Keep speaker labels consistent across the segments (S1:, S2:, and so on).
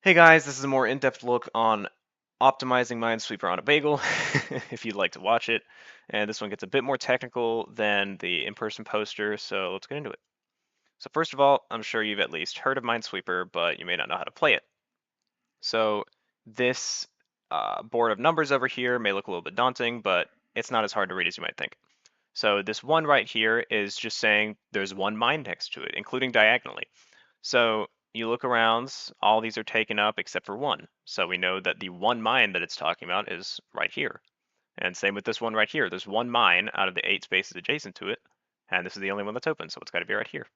S1: Hey guys, this is a more in-depth look on optimizing Minesweeper on a bagel, if you'd like to watch it. And this one gets a bit more technical than the in-person poster, so let's get into it. So first of all, I'm sure you've at least heard of Minesweeper, but you may not know how to play it. So this board of numbers over here may look a little bit daunting, but it's not as hard to read as you might think. So this one right here is just saying there's one mine next to it, including diagonally. So you look around, all these are taken up except for one. So we know that the one mine that it's talking about is right here. And same with this one right here. There's one mine out of the 8 spaces adjacent to it, and this is the only one that's open, so it's got to be right here.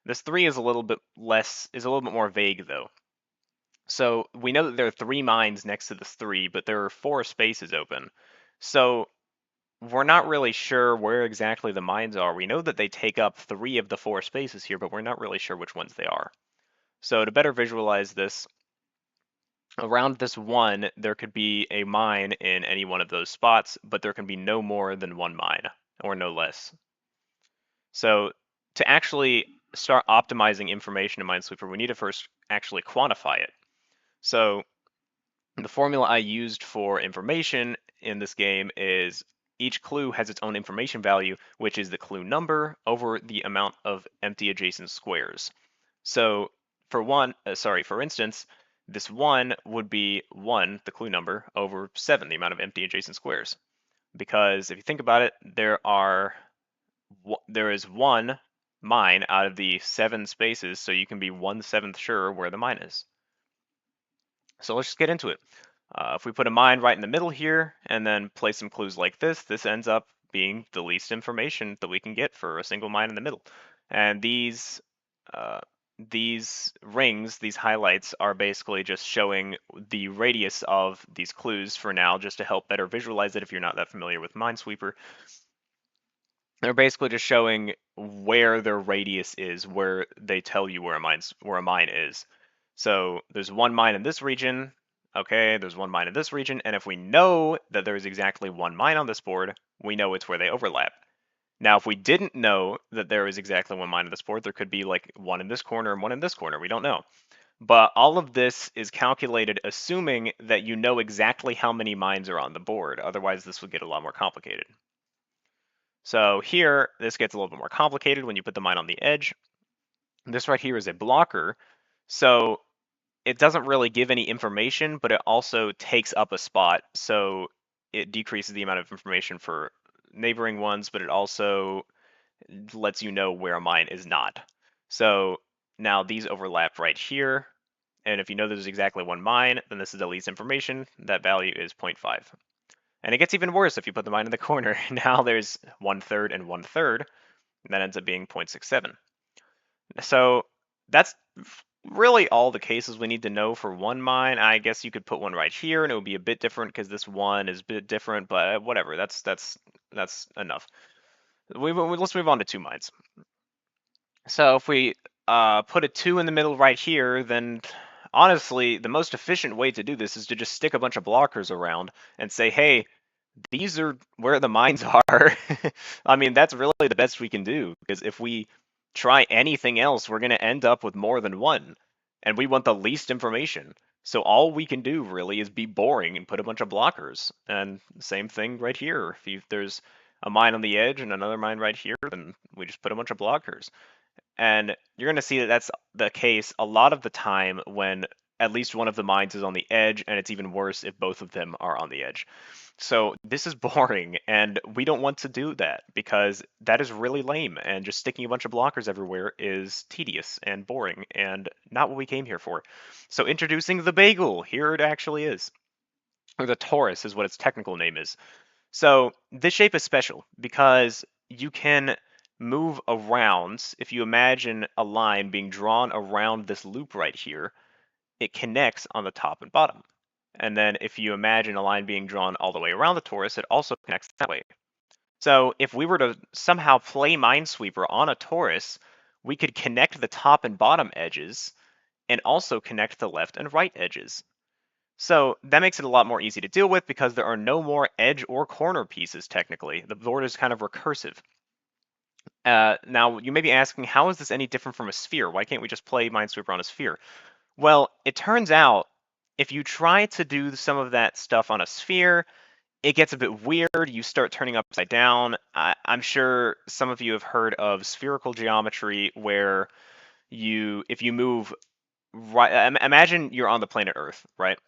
S1: This 3 is a little bit more vague though. So we know that there are 3 mines next to this 3, but there are 4 spaces open. So we're not really sure where exactly the mines are. We know that they take up 3 of the 4 spaces here, but we're not really sure which ones they are. So to better visualize this, around this 1, there could be a mine in any one of those spots, but there can be no more than 1 mine, or no less. So to actually start optimizing information in Minesweeper, we need to first actually quantify it. So the formula I used for information in this game is each clue has its own information value, which is the clue number over the amount of empty adjacent squares. So for instance, this 1 would be 1, the clue number, over 7, the amount of empty adjacent squares. Because if you think about it, there is 1 mine out of the 7 spaces, so you can be 1/7 sure where the mine is. So let's just get into it. If we put a mine right in the middle here and then place some clues like this ends up being the least information that we can get for a single mine in the middle. And these rings, these highlights, are basically just showing the radius of these clues for now, just to help better visualize it if you're not that familiar with Minesweeper. They're basically just showing where their radius is, where they tell you where a mine is. So there's 1 mine in this region, okay, there's 1 mine in this region, and if we know that there's exactly 1 mine on this board, we know it's where they overlap. Now, if we didn't know that there is exactly 1 mine on this board, there could be like 1 in this corner and 1 in this corner. We don't know. But all of this is calculated assuming that you know exactly how many mines are on the board. Otherwise, this would get a lot more complicated. So here, this gets a little bit more complicated when you put the mine on the edge. This right here is a blocker. So it doesn't really give any information, but it also takes up a spot. So it decreases the amount of information for neighboring ones, but it also lets you know where a mine is not. So now these overlap right here. And if you know there's exactly 1 mine, then this is the least information. That value is 0.5. And it gets even worse if you put the mine in the corner. Now there's 1/3 and 1/3, and that ends up being 0.67. So that's really all the cases we need to know for 1 mine. I guess you could put one right here, and it would be a bit different because this 1 is a bit different, but whatever. That's enough. Let's move on to 2 mines. So if we put a 2 in the middle right here, then honestly, the most efficient way to do this is to just stick a bunch of blockers around and say, hey, these are where the mines are. I mean, that's really the best we can do, because if we try anything else, we're going to end up with more than 1, and we want the least information. So all we can do really is be boring and put a bunch of blockers. And same thing right here. If there's a mine on the edge and another mine right here, then we just put a bunch of blockers. And you're going to see that that's the case a lot of the time when at least one of the mines is on the edge, and it's even worse if both of them are on the edge. So this is boring, and we don't want to do that because that is really lame, and just sticking a bunch of blockers everywhere is tedious and boring and not what we came here for. So introducing the bagel, here it actually is. Or the torus is what its technical name is. So this shape is special because you can move around. If you imagine a line being drawn around this loop right here, it connects on the top and bottom. And then if you imagine a line being drawn all the way around the torus, it also connects that way. So if we were to somehow play Minesweeper on a torus, we could connect the top and bottom edges and also connect the left and right edges. So that makes it a lot more easy to deal with because there are no more edge or corner pieces technically. The board is kind of recursive. Now, you may be asking, how is this any different from a sphere? Why can't we just play Minesweeper on a sphere? Well, it turns out if you try to do some of that stuff on a sphere, it gets a bit weird. You start turning upside down. I'm sure some of you have heard of spherical geometry where if you move right, imagine you're on the planet Earth, right?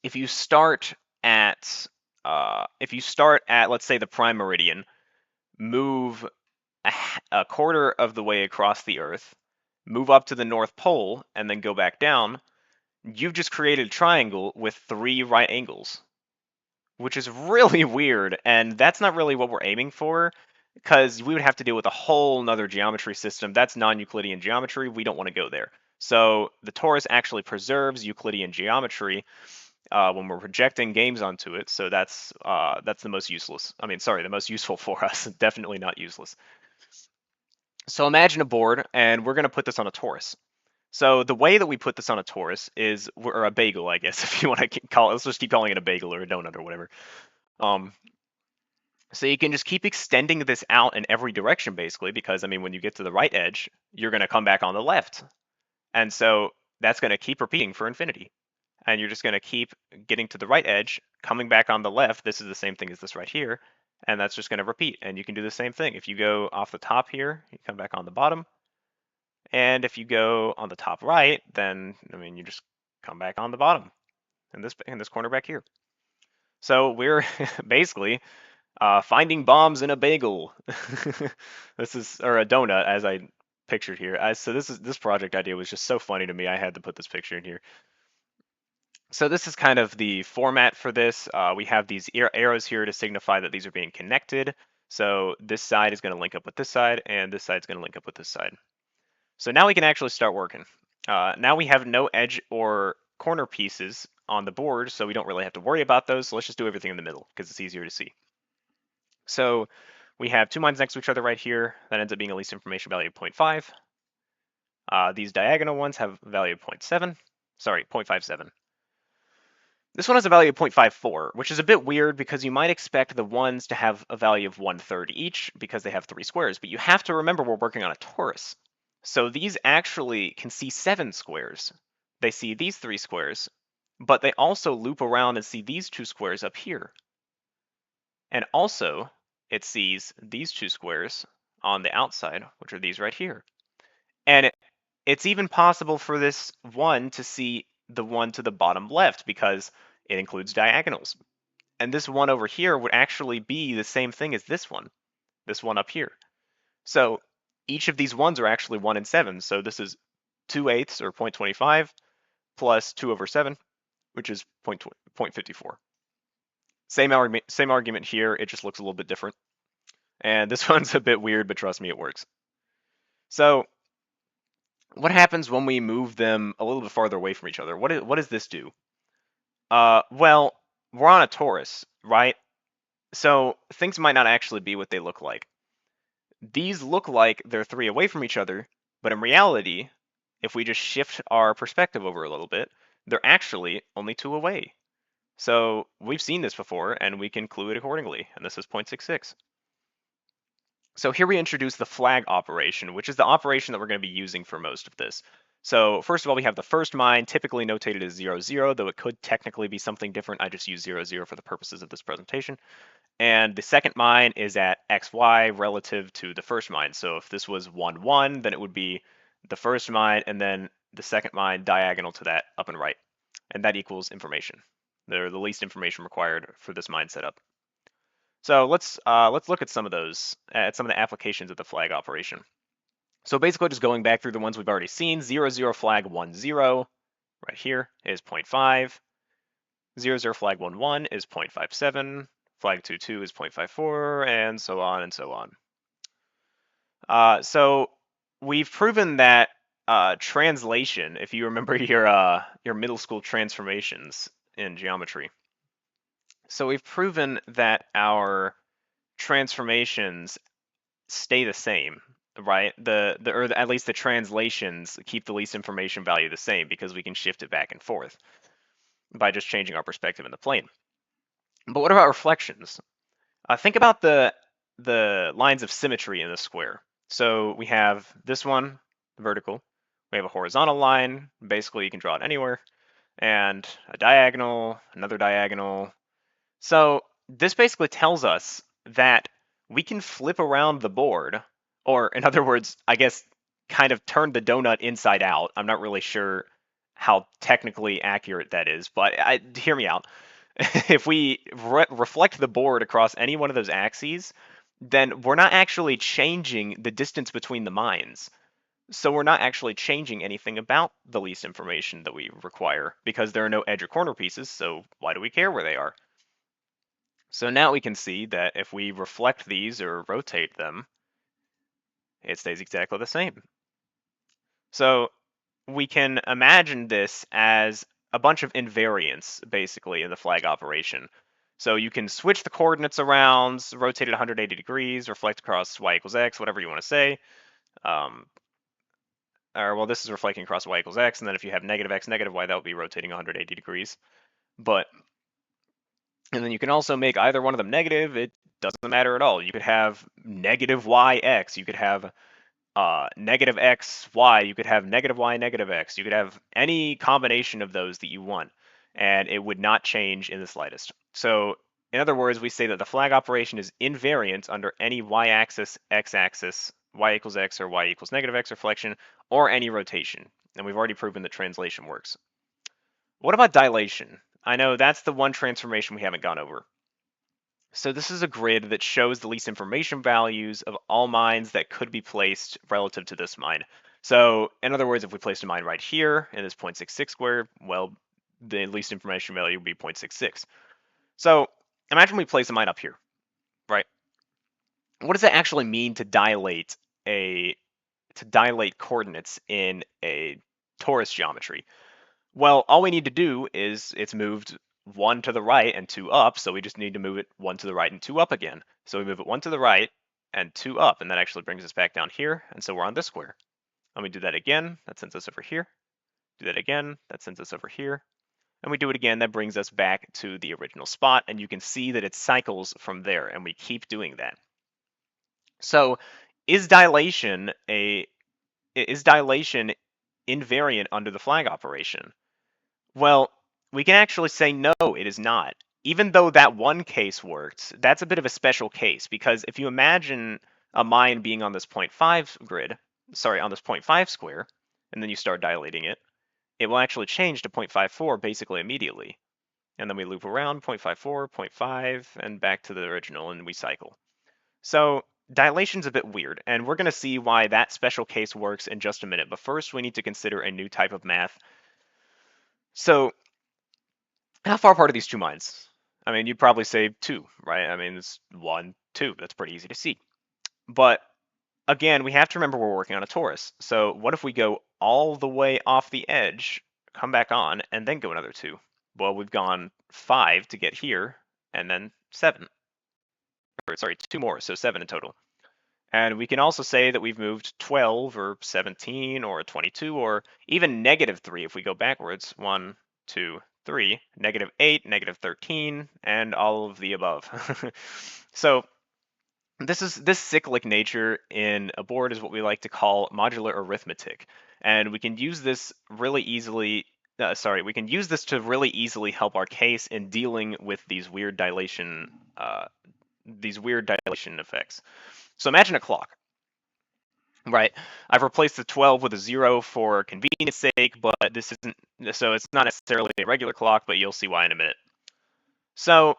S1: If you start at let's say the prime meridian, move a quarter of the way across the Earth, move up to the North Pole, and then go back down, you've just created a triangle with 3 right angles, which is really weird, and that's not really what we're aiming for, because we would have to deal with a whole nother geometry system. That's non-Euclidean geometry. We don't want to go there. So the torus actually preserves Euclidean geometry when we're projecting games onto it. So that's the most useless. I mean, sorry, the most useful for us. Definitely not useless. So imagine a board, and we're going to put this on a torus. So the way that we put this on a torus is, or a bagel, I guess, if you want to call it. Let's just keep calling it a bagel or a donut or whatever. Um, so you can just keep extending this out in every direction, basically, because I mean, when you get to the right edge, you're going to come back on the left, and so that's going to keep repeating for infinity. And you're just going to keep getting to the right edge, coming back on the left. This is the same thing as this right here, and that's just going to repeat. And you can do the same thing. If you go off the top here, you come back on the bottom. And if you go on the top right, then I mean you just come back on the bottom in this corner back here. So we're basically finding bombs in a bagel. This is or a donut as I pictured here. So this project idea was just so funny to me. I had to put this picture in here. So this is kind of the format for this. We have these arrows here to signify that these are being connected. So this side is going to link up with this side, and this side is going to link up with this side. So now we can actually start working. Now we have no edge or corner pieces on the board, so we don't really have to worry about those. So let's just do everything in the middle because it's easier to see. So we have 2 lines next to each other right here. That ends up being a least information value of 0.5. These diagonal ones have a value of 0.7. Sorry, 0.57. This one has a value of 0.54, which is a bit weird because you might expect the ones to have a value of 1/3 each because they have 3 squares, but you have to remember we're working on a torus. So these actually can see 7 squares. They see these 3 squares, but they also loop around and see these 2 squares up here. And also, it sees these 2 squares on the outside, which are these right here. And it's even possible for this one to see the one to the bottom left because it includes diagonals. And this one over here would actually be the same thing as this one up here. So each of these ones are actually 1 and 7. So this is 2/8 or 0.25 plus 2 over 7, which is 0.54. Same argument here. It just looks a little bit different. And this one's a bit weird, but trust me, it works. So what happens when we move them a little bit farther away from each other? What does this do? Well, we're on a torus, right? So things might not actually be what they look like. These look like they're 3 away from each other, but in reality, if we just shift our perspective over a little bit, they're actually only 2 away. So we've seen this before, and we can clue it accordingly, and this is 0.66. So here we introduce the flag operation, which is the operation that we're going to be using for most of this. So first of all, we have the first mine, typically notated as 0, 0, though it could technically be something different. I just use 0, 0 for the purposes of this presentation. And the second mine is at XY relative to the first mine. So if this was 1, 1, then it would be the first mine and then the second mine diagonal to that up and right. And that equals information. They're the least information required for this mine setup. So let's look at some of those, at some of the applications of the flag operation. So basically just going back through the ones we've already seen, 0, 0 flag 1, 0 right here is 0.5. 0, 0 flag 1, 1 is 0.57. Flag 2, 2 is 0.54, and so on and so on. So we've proven that translation, if you remember your middle school transformations in geometry. So we've proven that our transformations stay the same, right? Or at least the translations keep the least information value the same because we can shift it back and forth by just changing our perspective in the plane. But what about reflections? Think about the lines of symmetry in the square. So we have this one vertical, We have a horizontal line. Basically, you can draw it anywhere. And a diagonal, another diagonal. So this basically tells us that we can flip around the board, or in other words, I guess, kind of turn the donut inside out. I'm not really sure how technically accurate that is, but hear me out. If we reflect the board across any one of those axes, then we're not actually changing the distance between the mines. So we're not actually changing anything about the least information that we require because there are no edge or corner pieces, so why do we care where they are? So now we can see that if we reflect these or rotate them, it stays exactly the same. So we can imagine this as a bunch of invariants, basically, in the flag operation. So you can switch the coordinates around, rotate it 180 degrees, reflect across y equals x, whatever you want to say. Or, well, this is reflecting across y equals x, and then if you have negative x, negative y, that would be rotating 180 degrees. And then you can also make either one of them negative. It doesn't matter at all. You could have negative yx. You could have negative xy. You could have negative y, negative x. You could have any combination of those that you want, and it would not change in the slightest. So, in other words, we say that the flag operation is invariant under any y-axis, x-axis, y equals x or y equals negative x reflection, or any rotation. And we've already proven that translation works. What about dilation? I know that's the one transformation we haven't gone over. So this is a grid that shows the least information values of all mines that could be placed relative to this mine. So in other words, if we placed a mine right here in this 0.66 square, well, the least information value would be 0.66. So imagine we place a mine up here, right? What does it actually mean to dilate coordinates in a torus geometry? Well, all we need to do is it's moved 1 to the right and 2 up, so we just need to move it 1 to the right and 2 up again. So we move it 1 to the right and 2 up, and that actually brings us back down here, and so we're on this square. And we do that again, that sends us over here. Do that again, that sends us over here. And we do it again, that brings us back to the original spot, and you can see that it cycles from there, and we keep doing that. So is dilation invariant under the flag operation? Well, we can actually say no, it is not. Even though that one case worked, that's a bit of a special case because if you imagine a mine being on this 0.5 grid, sorry, on this 0.5 square, and then you start dilating it, it will actually change to 0.54 basically immediately. And then we loop around 0.54, 0.5, and back to the original, and we cycle. So dilation's a bit weird, and we're going to see why that special case works in just a minute. But first, we need to consider a new type of math. So how far apart are these two mines? I mean, you'd probably say 2, right? I mean, it's 1, 2. That's pretty easy to see. But again, we have to remember we're working on a torus. So what if we go all the way off the edge, come back on, and then go another 2? Well, we've gone 5 to get here, and then 7. Or, sorry, 2 more, so 7 in total. And we can also say that we've moved 12 or 17 or 22 or even negative 3 if we go backwards. 1, 2, 3, negative 8, negative 13, and all of the above. So this cyclic nature in a board is what we like to call modular arithmetic. And we can use this really easily we can use this to really easily help our case in dealing with these weird dilation effects. So imagine a clock, right? I've replaced the 12 with a 0 for convenience sake, but this isn't, so it's not necessarily a regular clock, but you'll see why in a minute. So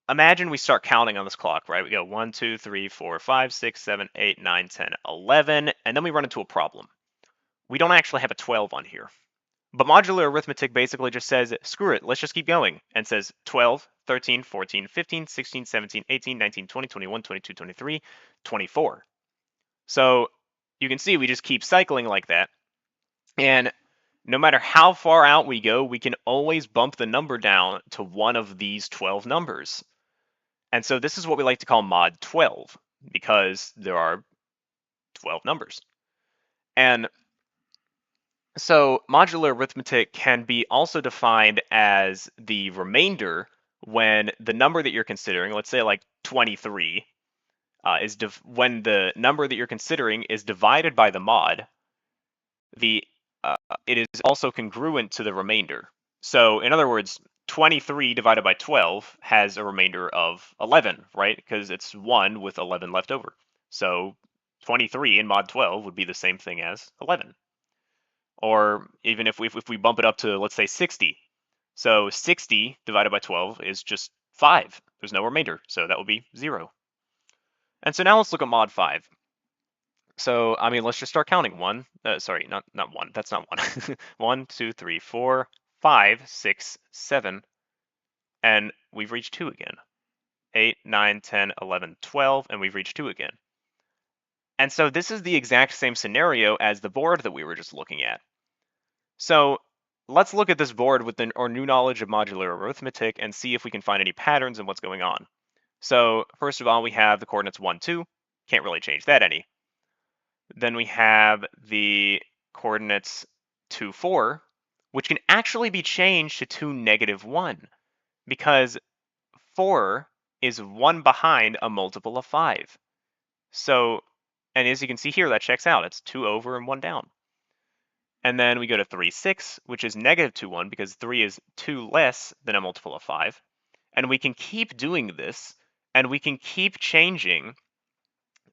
S1: imagine we start counting on this clock, right? We go 1, 2, 3, 4, 5, 6, 7, 8, 9, 10, 11, and then we run into a problem. We don't actually have a 12 on here. But modular arithmetic basically just says, screw it, let's just keep going, and says 12, 13, 14, 15, 16, 17, 18, 19, 20, 21, 22, 23, 24. So you can see we just keep cycling like that. And no matter how far out we go, we can always bump the number down to one of these 12 numbers. And so this is what we like to call mod 12, because there are 12 numbers. And so modular arithmetic can be also defined as the remainder when the number that you're considering, let's say like 23, when the number that you're considering is divided by the mod, the it is also congruent to the remainder. So in other words, 23 divided by 12 has a remainder of 11, right? Because it's 1 with 11 left over. So 23 in mod 12 would be the same thing as 11. Or even if we bump it up to, let's say, 60. So 60 divided by 12 is just 5. There's no remainder, so that would be 0. And so now let's look at mod 5. So, I mean, let's just start counting. Sorry, not one. That's not one. 1, 2, 3, 4, 5, 6, 7, and we've reached 2 again. 8, 9, 10, 11, 12, and we've reached 2 again. And so this is the exact same scenario as the board that we were just looking at. So let's look at this board with our new knowledge of modular arithmetic and see if we can find any patterns in what's going on. So first of all, we have the coordinates 1, 2. Can't really change that any. Then we have the coordinates 2, 4, which can actually be changed to 2, negative 1, because 4 is 1 behind a multiple of 5. So, and as you can see here, that checks out. It's 2 over and 1 down. And then we go to 3, 6, which is negative 2, 1, because 3 is 2 less than a multiple of 5. And we can keep doing this, and we can keep changing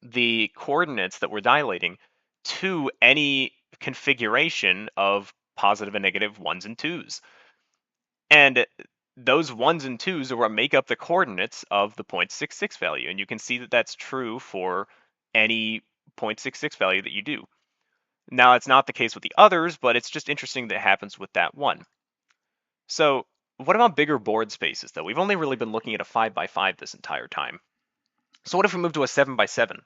S1: the coordinates that we're dilating to any configuration of positive and negative 1s and 2s. And those 1s and 2s are what make up the coordinates of the 0.66 value. And you can see that that's true for any 0.66 value that you do. Now, it's not the case with the others, but it's just interesting that it happens with that one. So what about bigger board spaces, though? We've only really been looking at a 5x5 this entire time. So what if we move to a 7x7?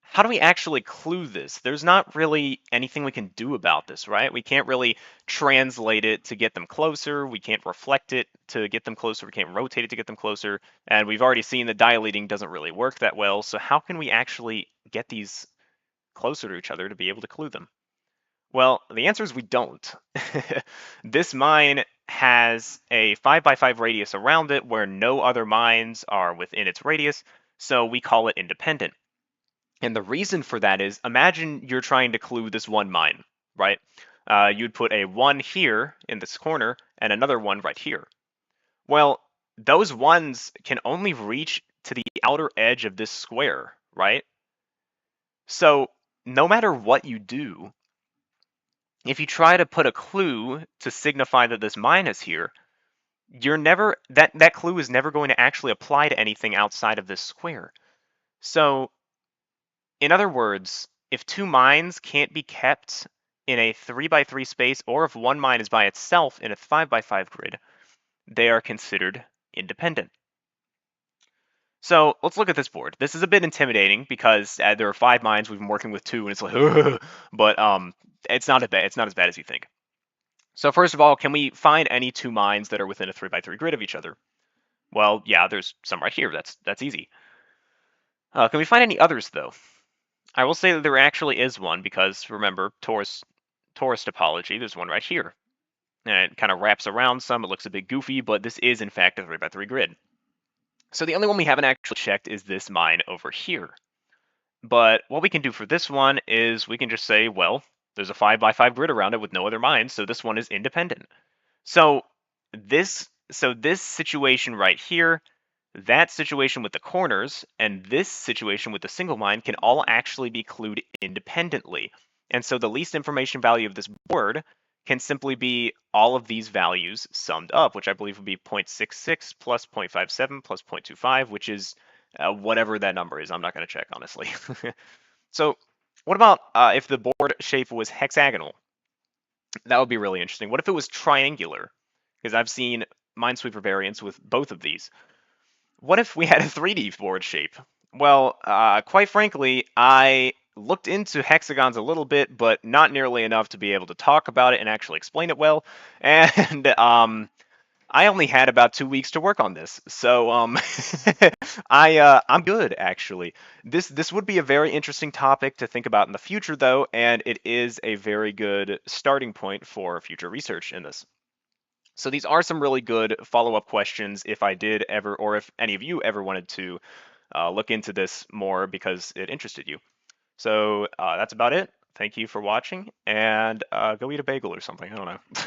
S1: How do we actually clue this? There's not really anything we can do about this, right? We can't really translate it to get them closer. We can't reflect it to get them closer. We can't rotate it to get them closer. And we've already seen that dilating doesn't really work that well. So how can we actually get these closer to each other to be able to clue them? Well, the answer is we don't. This mine has a 5x5 radius around it where no other mines are within its radius, so we call it independent. And the reason for that is, imagine you're trying to clue this one mine, right? You'd put a 1 here in this corner and another 1 right here. Well, those 1s can only reach to the outer edge of this square, right? So no matter what you do, if you try to put a clue to signify that this mine is here, that clue is never going to actually apply to anything outside of this square. So in other words, if 2 mines can't be kept in a 3x3 space, or if 1 mine is by itself in a 5x5 grid, they are considered independent. So let's look at this board. This is a bit intimidating because there are 5 mines. We've been working with 2, and it's like, ugh, but it's not as bad as you think. So first of all, can we find any 2 mines that are within a 3x3 grid of each other? Well, yeah, there's some right here. That's easy. Can we find any others though? I will say that there actually is one because remember, torus topology, there's one right here. And it kind of wraps around some, it looks a bit goofy, but this is in fact a 3x3 grid. So the only one we haven't actually checked is this mine over here. But what we can do for this one is we can just say, well, there's a 5x5 grid around it with no other mines, so this one is independent. So this situation right here, that situation with the corners, and this situation with the single mine can all actually be clued independently. And so the least information value of this board can simply be all of these values summed up, which I believe would be 0.66 plus 0.57 plus 0.25, which is whatever that number is. I'm not going to check, honestly. So what about if the board shape was hexagonal? That would be really interesting. What if it was triangular? Because I've seen Minesweeper variants with both of these. What if we had a 3D board shape? Well, quite frankly, I looked into hexagons a little bit, but not nearly enough to be able to talk about it and actually explain it well. And I only had about 2 weeks to work on this, so I'm good actually. This would be a very interesting topic to think about in the future, though, and it is a very good starting point for future research in this. So these are some really good follow-up questions if I did ever, or if any of you ever wanted to look into this more because it interested you. So that's about it. thank you for watching, and go eat a bagel or something. I don't know.